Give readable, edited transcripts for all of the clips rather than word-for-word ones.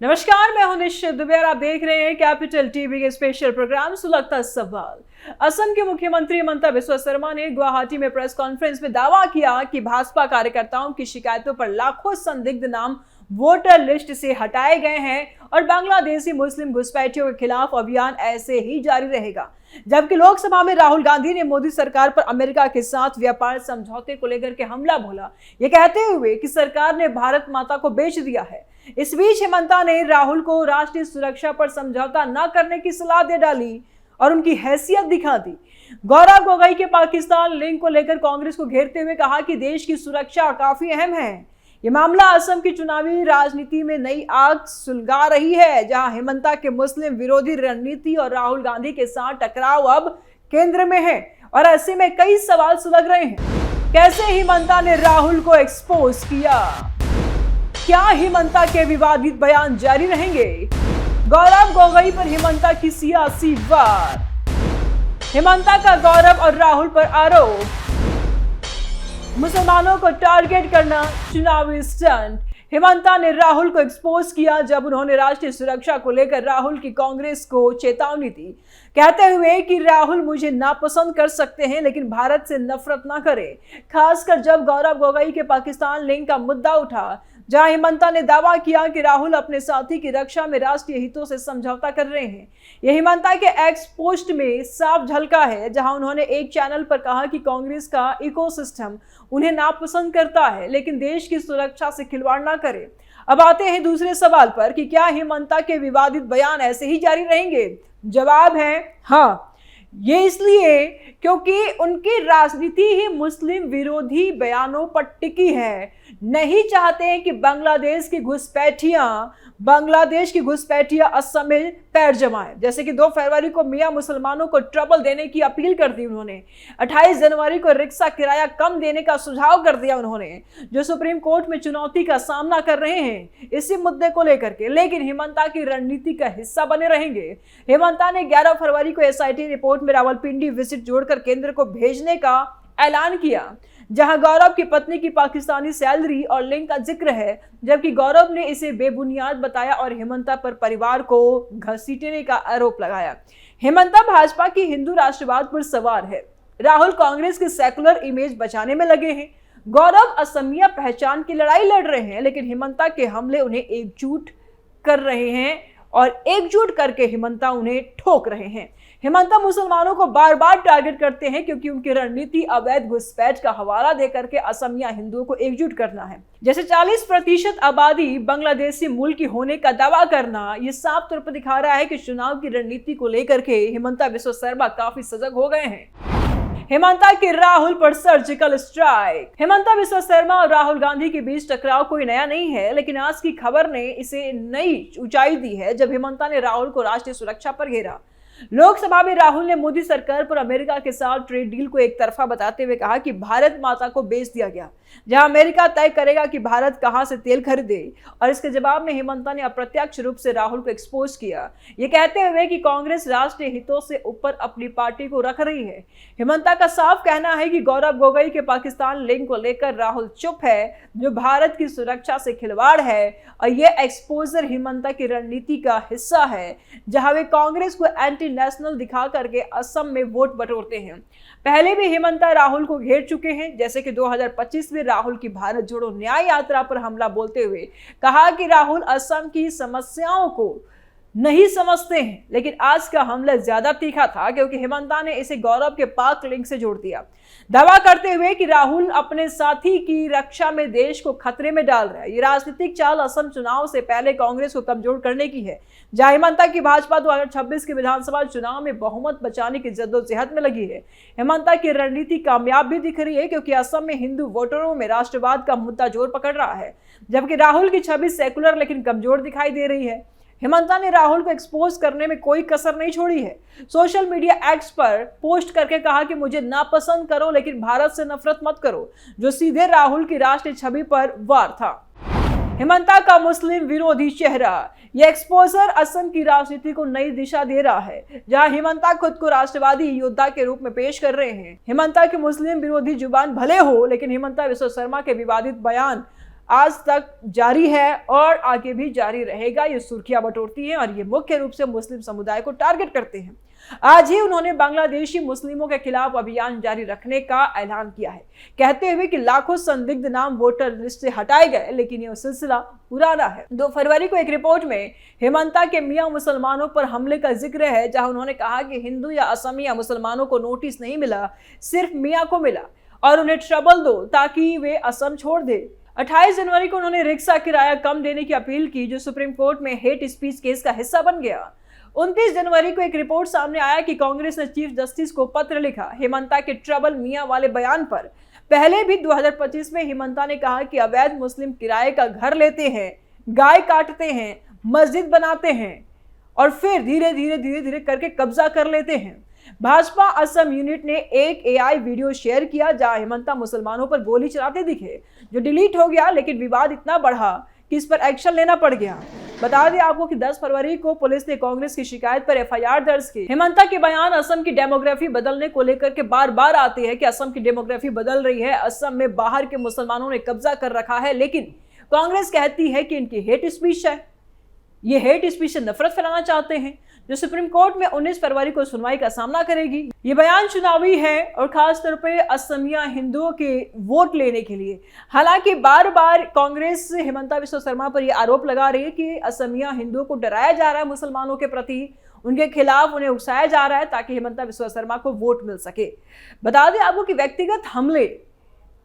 नमस्कार, मैं हूं निश्चित दुबे और आप देख रहे हैं कैपिटल टीवी के स्पेशल प्रोग्राम सुलगता सवाल। असम के मुख्यमंत्री हिमंता बिस्वा शर्मा ने गुवाहाटी में प्रेस कॉन्फ्रेंस में दावा किया कि भाजपा कार्यकर्ताओं की शिकायतों पर लाखों संदिग्ध नाम वोटर लिस्ट से हटाए गए हैं और बांग्लादेशी मुस्लिम घुसपैठियों के खिलाफ अभियान ऐसे ही जारी रहेगा। जबकि लोकसभा में राहुल गांधी ने मोदी सरकार पर अमेरिका के साथ व्यापार समझौते को लेकर के हमला बोला, ये कहते हुए कि सरकार ने भारत माता को बेच दिया है। इस बीच हिमंता ने राहुल को राष्ट्रीय सुरक्षा पर समझौता न करने की सलाह दे डाली और उनकी हैसियत दिखा दी। गौरव गोगोई के पाकिस्तान लिंक को लेकर कांग्रेस को घेरते हुए कहा कि देश की सुरक्षा काफी अहम है। ये मामला असम की चुनावी राजनीति में नई आग सुलगा रही है, जहां हिमंता के मुस्लिम विरोधी रणनीति और राहुल गांधी के साथ टकराव अब केंद्र में है और ऐसे में कई सवाल सुलग रहे हैं। कैसे हिमंता ने राहुल को एक्सपोज किया? क्या हिमंता के विवादित बयान जारी रहेंगे? गौरव गोगोई पर हिमंता की सियासी वार, हिमंता का गौरव और राहुल पर आरोप, मुसलमानों को टारगेट करना चुनावी स्टंट। हिमंता ने राहुल को एक्सपोज किया जब उन्होंने राष्ट्रीय सुरक्षा को लेकर राहुल की कांग्रेस को चेतावनी दी, कहते हुए कि राहुल मुझे नापसंद कर सकते हैं लेकिन भारत से नफरत ना करें। खासकर जब गौरव गोगोई के पाकिस्तान लिंक का मुद्दा उठा, जहां हिमंता ने दावा किया कि राहुल अपने साथी की रक्षा में राष्ट्रीय हितों से समझौता कर रहे हैं। यह हिमंता के एक्स पोस्ट में साफ झलका है, जहां उन्होंने एक चैनल पर कहा कि कांग्रेस का इकोसिस्टम उन्हें नापसंद करता है लेकिन देश की सुरक्षा से खिलवाड़ ना करे। अब आते हैं दूसरे सवाल पर कि क्या हिमंता के विवादित बयान ऐसे ही जारी रहेंगे? जवाब है हाँ। ये इसलिए क्योंकि उनकी राजनीति ही मुस्लिम विरोधी बयानों पर टिकी है। नहीं चाहते हैं कि बांग्लादेश की घुसपैठियां असम में पैर जमाए। जैसे कि 2 फरवरी को मियां मुसलमानों को ट्रबल देने की अपील कर दी उन्होंने। 28 जनवरी को रिक्शा किराया कम देने का सुझाव कर दिया उन्होंने, जो सुप्रीम कोर्ट में चुनौती का सामना कर रहे हैं इसी मुद्दे को लेकर के। लेकिन हिमंता की रणनीति का हिस्सा बने रहेंगे। हिमंता ने 11 फरवरी को एसआईटी रिपोर्ट में रावलपिंडी विजिट जोड़कर केंद्र को भेजने का ऐलान किया, जहां गौरव की पत्नी की पाकिस्तानी सैलरी और लिंक का जिक्र है, जबकि गौरव ने इसे बेबुनियाद बताया और हिमंता पर परिवार को घसीटने का आरोप लगाया। हिमंता भाजपा की हिंदू राष्ट्रवाद पर सवार है, राहुल कांग्रेस की सेकुलर इमेज बचाने में लगे हैं। गौरव असमिया पहचान की लड़ाई लड़ रहे हैं, लेकिन हिमंता के हमले उन्हें एकजुट कर रहे हैं और एकजुट करके हिमंता उन्हें ठोक रहे हैं। हिमंता मुसलमानों को बार बार टारगेट करते हैं क्योंकि उनकी रणनीति अवैध घुसपैठ का हवाला देकर के असमिया हिंदुओं को एकजुट करना है। जैसे 40% आबादी बांग्लादेशी मूल की होने का दावा करना, ये साफ तौर पर दिखा रहा है कि चुनाव की रणनीति को लेकर के हिमंता बिस्वा शर्मा काफी सजग हो गए हैं। हिमंता की राहुल पर सर्जिकल स्ट्राइक। हिमंता बिस्वा शर्मा और राहुल गांधी के बीच टकराव कोई नया नहीं है, लेकिन आज की खबर ने इसे नई ऊंचाई दी है जब हिमंता ने राहुल को राष्ट्रीय सुरक्षा पर घेरा। लोकसभा में राहुल ने मोदी सरकार पर अमेरिका के साथ ट्रेड डील को एक तरफा बताते हुए कहा कि भारत माता को बेच दिया गया, जहां अमेरिका तय करेगा कि भारत कहां से तेल खरीदे। और इसके जवाब में हिमंता ने अप्रत्यक्ष रूप से राहुल को एक्सपोज किया, ये कहते हुए कि कांग्रेस राष्ट्रीय हितों से ऊपर अपनी पार्टी को रख रही है। हिमंता का साफ कहना है कि गौरव गोगोई के पाकिस्तान लिंक को लेकर राहुल चुप है, जो भारत की सुरक्षा से खिलवाड़ है, और यह एक्सपोजर हिमंता की रणनीति का हिस्सा है, जहां वे कांग्रेस को एंटी नेशनल दिखा करके असम में वोट बटोरते हैं। पहले भी हिमंता राहुल को घेर चुके हैं, जैसे कि 2025 में राहुल की भारत जोड़ो न्याय यात्रा पर हमला बोलते हुए कहा कि राहुल असम की समस्याओं को नहीं समझते हैं। लेकिन आज का हमला ज्यादा तीखा था क्योंकि हिमंता ने इसे गौरव के पाक लिंक से जोड़ दिया, दावा करते हुए कि राहुल अपने साथी की रक्षा में देश को खतरे में डाल रहा है। ये राजनीतिक चाल असम चुनाव से पहले कांग्रेस को कमजोर करने की है, जहां हिमंता की भाजपा 2026 के विधानसभा चुनाव में बहुमत बचाने की जद्दोजहद में लगी है। हिमंता की रणनीति कामयाब भी दिख रही है क्योंकि असम में हिंदू वोटरों में राष्ट्रवाद का मुद्दा जोर पकड़ रहा है, जबकि राहुल की छवि सेकुलर लेकिन कमजोर दिखाई दे रही है। हिमंता ने राहुल को एक्सपोज करने में कोई कसर नहीं छोड़ी है। सोशल मीडिया एक्स पर पोस्ट करके कहा कि मुझे नापसंद करो लेकिन भारत से नफरत मत करो, जो सीधे राहुल की राष्ट्रीय छवि पर वार था। हिमंता का मुस्लिम विरोधी चेहरा, यह एक्सपोजर असम की राजनीति को नई दिशा दे रहा है, जहां हिमंता खुद को राष्ट्रवादी योद्धा के रूप में पेश कर रहे हैं। हिमंता की मुस्लिम विरोधी जुबान भले हो, लेकिन हिमंता बिस्वा शर्मा के विवादित बयान आज तक जारी है और आगे भी जारी रहेगा। ये सुर्खियां बटोरती हैं और ये मुख्य रूप से मुस्लिम समुदाय को टारगेट करते हैं। आज ही उन्होंने बांग्लादेशी मुस्लिमों के खिलाफ अभियान जारी रखने का ऐलान किया है, कहते हुए कि लाखों संदिग्ध नाम वोटर लिस्ट से हटाए गए, लेकिन यह सिलसिला पुराना है। 2 फरवरी को एक रिपोर्ट में हेमंता के मियां मुसलमानों पर हमले का जिक्र है, जहां उन्होंने कहा कि हिंदू या असमिया मुसलमानों को नोटिस नहीं मिला, सिर्फ मियां को मिला और उन्हें ट्रबल दो ताकि वे असम छोड़ दे। 28 जनवरी को उन्होंने रिक्शा किराया कम देने की अपील की, जो सुप्रीम कोर्ट में हेट स्पीच केस का हिस्सा बन गया। 29 जनवरी को एक रिपोर्ट सामने आया कि कांग्रेस ने चीफ जस्टिस को पत्र लिखा हेमंता के ट्रबल मियां वाले बयान पर। पहले भी 2025 में हेमंता ने कहा कि अवैध मुस्लिम किराए का घर लेते हैं, गाय काटते हैं, मस्जिद बनाते हैं और फिर धीरे धीरे करके कब्जा कर लेते हैं। भाजपा असम यूनिट ने एक एआई वीडियो शेयर किया जहां हेमंता मुसलमानों पर गोली चलाते दिखे, जो डिलीट हो गया, लेकिन विवाद इतना बढ़ा कि इस पर एक्शन लेना पड़ गया। बता दें आपको कि 10 फरवरी को पुलिस ने कांग्रेस की शिकायत पर एफआईआर दर्ज की। हेमंता के बयान असम की डेमोग्राफी बदलने को लेकर के बार बार आते हैं कि असम की डेमोग्राफी बदल रही है, असम में बाहर के मुसलमानों ने कब्जा कर रखा है, लेकिन कांग्रेस कहती है कि इनकी हेट स्पीच है, ये हेट स्पीच से नफरत फैलाना चाहते हैं, जो सुप्रीम कोर्ट में 19 फरवरी को सुनवाई का सामना करेगी। ये बयान चुनावी है और खास तौर पे असमिया हिंदुओं के वोट लेने के लिए। हालांकि बार बार कांग्रेस हेमंता बिस्वा शर्मा पर यह आरोप लगा रही है कि असमिया हिंदुओं को डराया जा रहा है, मुसलमानों के प्रति उनके खिलाफ उन्हें उकसाया जा रहा है ताकि हेमंता बिस्वा शर्मा को वोट मिल सके। बता दें आपको कि व्यक्तिगत हमले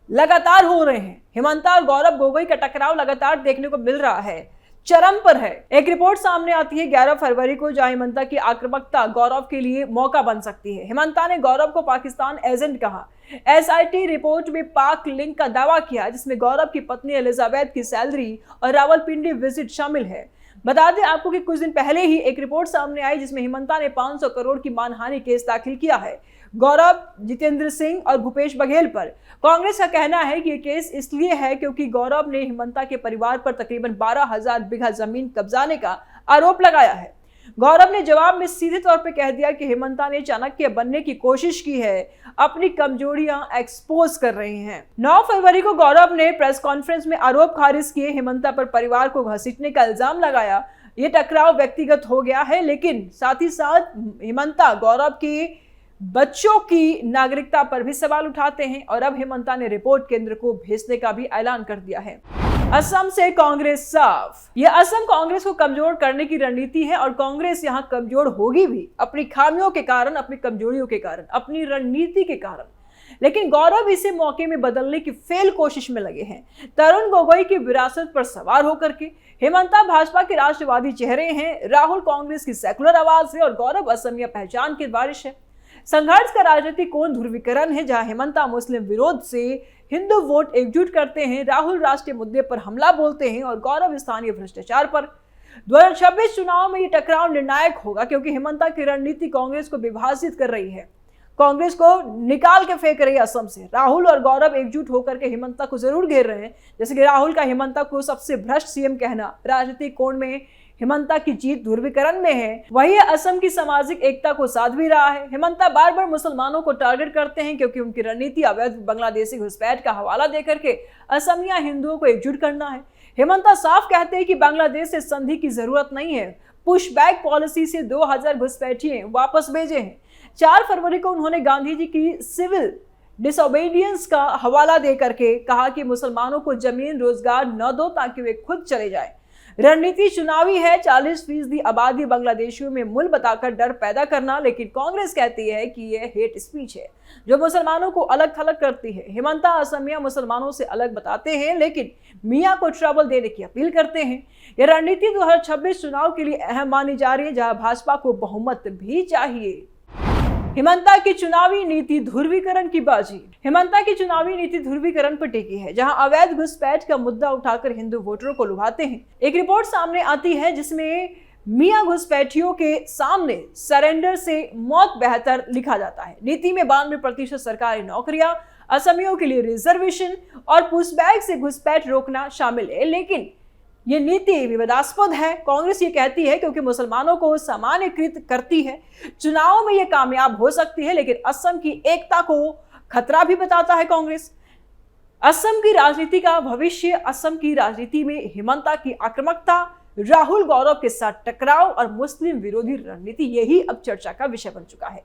लगातार हो रहे हैं। हेमंता और गौरव गोगोई का टकराव लगातार देखने को मिल रहा है, चरम पर है। एक रिपोर्ट सामने आती है 11 फरवरी को, जहां हेमंता की आक्रामकता गौरव के लिए मौका बन सकती है। हेमंता ने गौरव को पाकिस्तान एजेंट कहा। एसआईटी रिपोर्ट में पाक लिंक का दावा किया, जिसमें गौरव की पत्नी एलिजाबेथ की सैलरी और रावलपिंडी विजिट शामिल है। बता दें आपको कि कुछ दिन पहले ही एक रिपोर्ट सामने आई जिसमें हेमंता ने 500 करोड़ की मानहानि केस दाखिल किया है गौरव, जितेंद्र सिंह और भूपेश बघेल पर। कांग्रेस का कहना है कि यह केस इसलिए है क्योंकि गौरव ने हेमंता के परिवार पर तकरीबन 12,000 बीघा जमीन कब्जाने का आरोप लगाया है। गौरव ने जवाब में सीधे तौर पर कह दिया कि हेमंता ने चाणक्य बनने की कोशिश की है, अपनी कमजोरियां एक्सपोज कर रहे हैं। 9 फरवरी को गौरव ने प्रेस कॉन्फ्रेंस में आरोप खारिज किए, हेमंता पर परिवार को घसीटने का इल्जाम लगाया। ये टकराव व्यक्तिगत हो गया है, लेकिन साथ ही साथ हेमंता गौरव की बच्चों की नागरिकता पर भी सवाल उठाते हैं और अब हेमंता ने रिपोर्ट केंद्र को भेजने का भी ऐलान कर दिया है। असम से कांग्रेस साफ। यह असम कांग्रेस को कमजोर करने की रणनीति है और कांग्रेस यहां कमजोर होगी भी, अपनी खामियों के कारण, अपनी कमजोरियों के कारण, अपनी रणनीति के कारण। लेकिन गौरव इसे मौके में बदलने की फेल कोशिश में लगे हैं। तरुण गोगोई की विरासत पर सवार होकर के हेमंता भाजपा के राष्ट्रवादी चेहरे हैं, राहुल कांग्रेस की सेकुलर आवाज है और गौरव असमिया पहचान की वारिश है। संघर्ष का राजनीतिक कोण ध्रुवीकरण है, जहां हेमंता मुस्लिम विरोध से हिंदू वोट एकजुट करते हैं, राहुल राष्ट्रीय मुद्दे पर हमला बोलते हैं और गौरव स्थानीय भ्रष्टाचार पर। 2026 चुनाव में ये टकराव निर्णायक होगा क्योंकि हेमंता की रणनीति कांग्रेस को विभाजित कर रही है, कांग्रेस को निकाल के फेंक रही है असम से। राहुल और गौरव एकजुट होकर के हेमंता को जरूर घेर रहे हैं, जैसे कि राहुल का हेमंता को सबसे भ्रष्ट सीएम कहना राजनीतिक कोण में हेमंता की जीत ध्रुवीकरण में है, वही असम की सामाजिक एकता को साध भी रहा है। हेमंता बार बार मुसलमानों को टारगेट करते हैं क्योंकि उनकी रणनीति अवैध बांग्लादेशी घुसपैठ का हवाला देकर के असमिया हिंदुओं को एकजुट करना है। हेमंता साफ कहते हैं कि बांग्लादेश से संधि की जरूरत नहीं है, पुश बैक पॉलिसी से 2000 घुसपैठिए वापस भेजे हैं। 4 फरवरी को उन्होंने गांधी जी की सिविल डिसोबीडियंस का हवाला देकर के कहा कि मुसलमानों को जमीन रोजगार न दो ताकि वे खुद चले जाए। रणनीति चुनावी है, 40% आबादी बांग्लादेशियों में मूल बताकर डर पैदा करना, लेकिन कांग्रेस कहती है कि यह हेट स्पीच है जो मुसलमानों को अलग थलग करती है। हेमंता असमिया मुसलमानों से अलग बताते हैं, लेकिन मियां को ट्रबल देने की अपील करते हैं। यह रणनीति 2026 चुनाव के लिए अहम मानी जा रही है, जहां भाजपा को बहुमत भी चाहिए। हेमंता की चुनावी नीति ध्रुवीकरण की बाजी। हेमंता की चुनावी नीति ध्रुवीकरण पर टिकी है, जहां अवैध घुसपैठ का मुद्दा उठाकर हिंदू वोटरों को लुभाते हैं। एक रिपोर्ट सामने आती है जिसमें मियां घुसपैठियों के सामने सरेंडर से मौत बेहतर लिखा जाता है। नीति में 92% सरकारी नौकरियां, असमियों के लिए रिजर्वेशन और पुशबैक से घुसपैठ रोकना शामिल है, लेकिन ये नीति विवादास्पद है। कांग्रेस ये कहती है क्योंकि मुसलमानों को सामान्यकृत करती है। चुनाव में ये कामयाब हो सकती है, लेकिन असम की एकता को खतरा भी बताता है कांग्रेस। असम की राजनीति का भविष्य, असम की राजनीति में हिमंता की आक्रामकता, राहुल गौरव के साथ टकराव और मुस्लिम विरोधी रणनीति, यही अब चर्चा का विषय बन चुका है।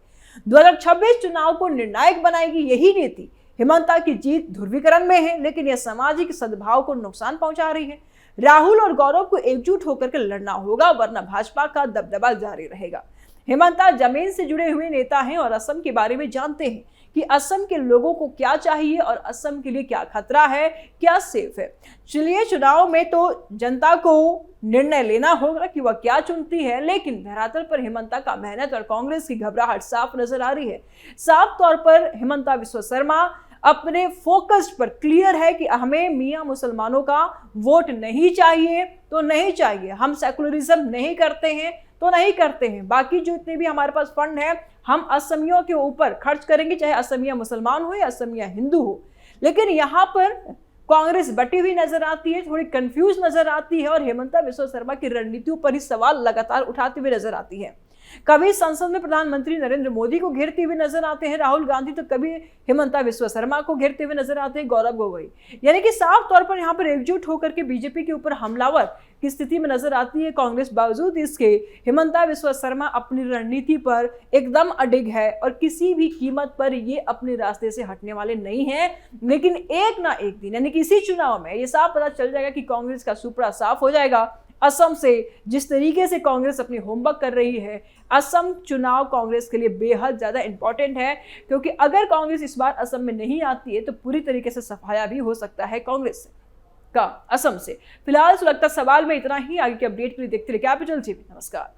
2026 चुनाव को निर्णायक बनाएगी यही नीति। हिमंता की जीत ध्रुवीकरण में है, लेकिन यह सामाजिक सद्भाव को नुकसान पहुंचा रही है। राहुल और गौरव को एकजुट होकर के लड़ना होगा, वरना भाजपा का दबदबा जारी रहेगा। हिमंता जमीन से जुड़े हुए नेता हैं और असम के बारे में जानते हैं कि असम के लोगों को क्या चाहिए और असम के लिए क्या खतरा है, क्या सेफ है। चलिए, चुनाव में तो जनता को निर्णय लेना होगा कि वह क्या चुनती है, लेकिन धरातल पर हिमंता का मेहनत और कांग्रेस की घबराहट साफ नजर आ रही है। साफ तौर पर हिमंता बिस्वा शर्मा अपने फोकस पर क्लियर है कि हमें मियां मुसलमानों का वोट नहीं चाहिए तो नहीं चाहिए, हम सेकुलरिज्म नहीं करते हैं तो नहीं करते हैं, बाकी जो इतने भी हमारे पास फंड है हम असमियों के ऊपर खर्च करेंगे, चाहे असमिया मुसलमान हो या असमिया हिंदू हो। लेकिन यहाँ पर कांग्रेस बटी हुई नजर आती है, थोड़ी कंफ्यूज नजर आती है और हिमंता बिस्वा शर्मा की रणनीतियों पर ही सवाल लगातार उठाती हुई नजर आती है। कभी संसद में प्रधानमंत्री नरेंद्र मोदी को घेरते हुए नजर आते हैं राहुल गांधी, तो कभी हिमंता बिस्वा शर्मा को घेरते हुए नजर आते हैं गौरव गोगोई। यानी कि साफ तौर पर यहाँ पर एकजुट होकर के बीजेपी के ऊपर हमलावर की स्थिति में नजर आती है कांग्रेस। बावजूद इसके हिमंता बिस्वा शर्मा अपनी रणनीति पर एकदम अडिग है और किसी भी कीमत पर ये अपने रास्ते से हटने वाले नहीं हैं। लेकिन एक ना एक दिन, यानी कि इसी चुनाव में ये साफ पता चल जाएगा कि कांग्रेस का सुपड़ा साफ हो जाएगा। असम से जिस तरीके से कांग्रेस अपनी होमवर्क कर रही है, असम चुनाव कांग्रेस के लिए बेहद ज्यादा इंपॉर्टेंट है, क्योंकि अगर कांग्रेस इस बार असम में नहीं आती है तो पूरी तरीके से सफाया भी हो सकता है कांग्रेस का असम से। फिलहाल सुलगता सवाल में इतना ही। आगे के अपडेट के लिए देखते रहिए कैपिटल टीवी। नमस्कार।